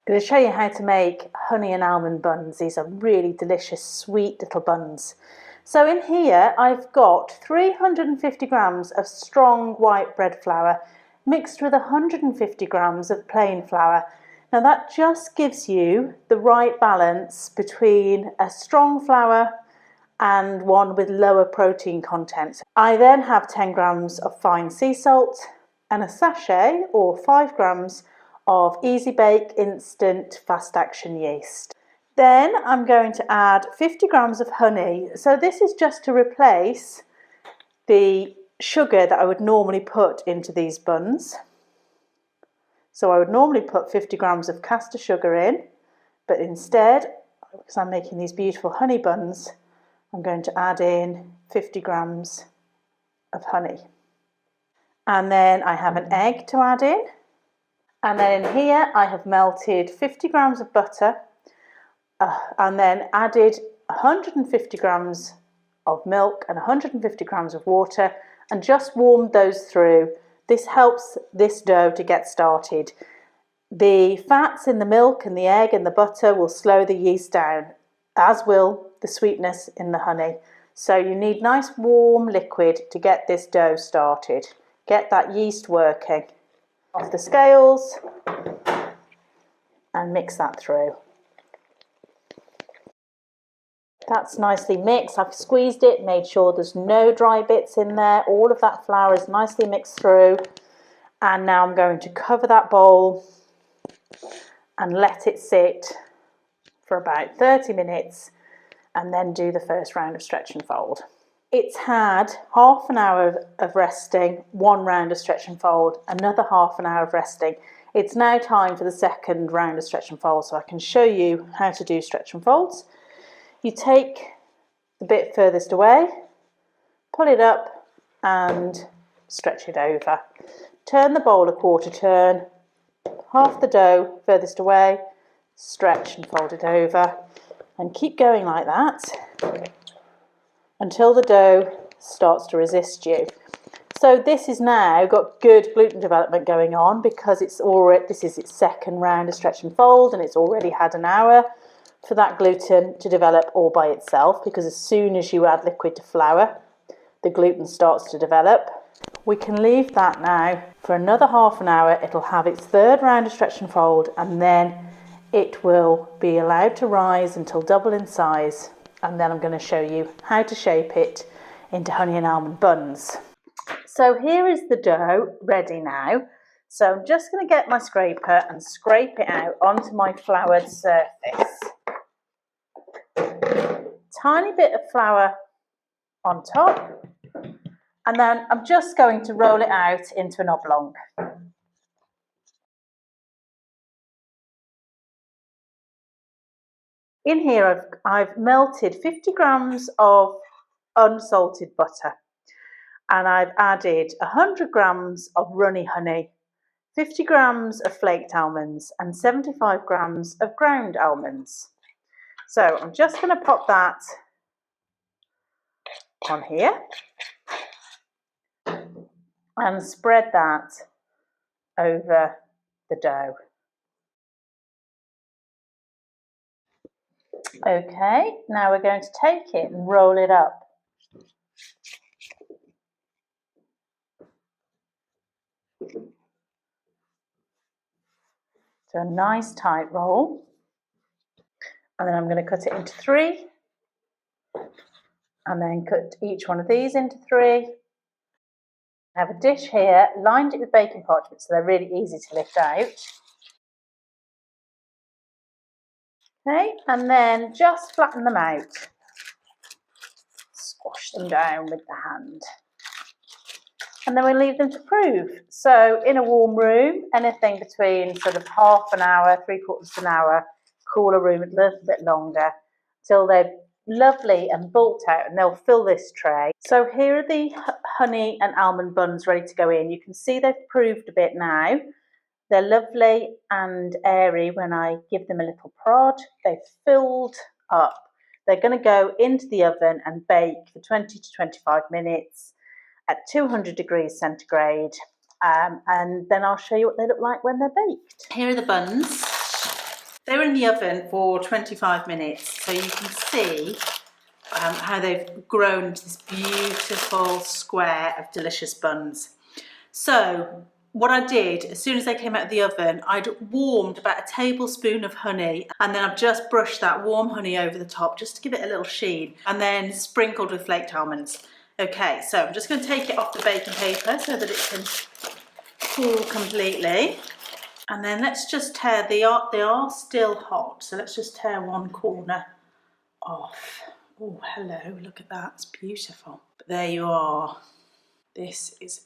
I'm going to show you how to make honey and almond buns. These are really delicious, sweet little buns. So in here I've got 350 grams of strong white bread flour mixed with 150 grams of plain flour. Now that just gives you the right balance between a strong flour and one with lower protein content. I then have 10 grams of fine sea salt and a sachet or 5 grams of Easy Bake Instant Fast Action yeast. Then I'm going to add 50 grams of honey. So this is just to replace the sugar that I would normally put into these buns. So I would normally put 50 grams of caster sugar in, but instead, because I'm making these beautiful honey buns, I'm going to add in 50 grams of honey. And then I have an egg to add in. And then in here I have melted 50 grams of butter and then added 150 grams of milk and 150 grams of water and just warmed those through. This helps this dough to get started. The fats in the milk and the egg and the butter will slow the yeast down, as will the sweetness in the honey. So you need nice warm liquid to get this dough started. Get that yeast working. Off the scales and mix that through. That's nicely mixed. I've squeezed it, made sure there's no dry bits in there. All of that flour is nicely mixed through. And now I'm going to cover that bowl and let it sit for about 30 minutes and then do the first round of stretch and fold. It's had half an hour of resting, one round of stretch and fold, another half an hour of resting. It's now time for the second round of stretch and fold, so I can show you how to do stretch and folds. You take the bit furthest away, pull it up and stretch it over. Turn the bowl a quarter turn, half the dough furthest away, stretch and fold it over, and keep going like that until the dough starts to resist you. So this has now got good gluten development going on because this is its second round of stretch and fold, and it's already had an hour for that gluten to develop all by itself, because as soon as you add liquid to flour, the gluten starts to develop. We can leave that now for another half an hour. It'll have its third round of stretch and fold, and then it will be allowed to rise until double in size. And then I'm going to show you how to shape it into honey and almond buns. So here is the dough ready now. So I'm just going to get my scraper and scrape it out onto my floured surface. Tiny bit of flour on top. And then I'm just going to roll it out into an oblong. In here I've melted 50 grams of unsalted butter, and I've added 100 grams of runny honey, 50 grams of flaked almonds and 75 grams of ground almonds. So I'm just going to pop that on here and spread that over the dough. Okay, now we're going to take it and roll it up. So a nice tight roll. And then I'm going to cut it into 3. And then cut each one of these into 3. I have a dish here, lined it with baking parchment so they're really easy to lift out. Okay, and then just flatten them out. Squash them down with the hand. And then we leave them to prove. So in a warm room, anything between sort of half an hour, 3/4 of an hour, cooler room a little bit longer, till they're lovely and bulked out, and they'll fill this tray. So here are the honey and almond buns ready to go in. You can see they've proved a bit now. They're lovely and airy when I give them a little prod. They've filled up. They're going to go into the oven and bake for 20 to 25 minutes at 200 degrees centigrade. And then I'll show you what they look like when they're baked. Here are the buns. They were in the oven for 25 minutes, so you can see how they've grown into this beautiful square of delicious buns. So what I did, as soon as they came out of the oven, I'd warmed about a tablespoon of honey, and then I've just brushed that warm honey over the top just to give it a little sheen, and then sprinkled with flaked almonds. Okay, so I'm just going to take it off the baking paper so that it can cool completely. And then let's just tear, they are still hot, so let's just tear one corner off. Oh, hello, look at that, it's beautiful. But there you are. This is,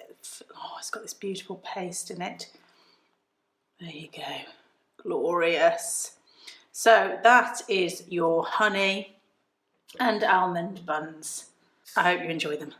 oh, it's got this beautiful paste in it. There you go, glorious. So that is your honey and almond buns. I hope you enjoy them.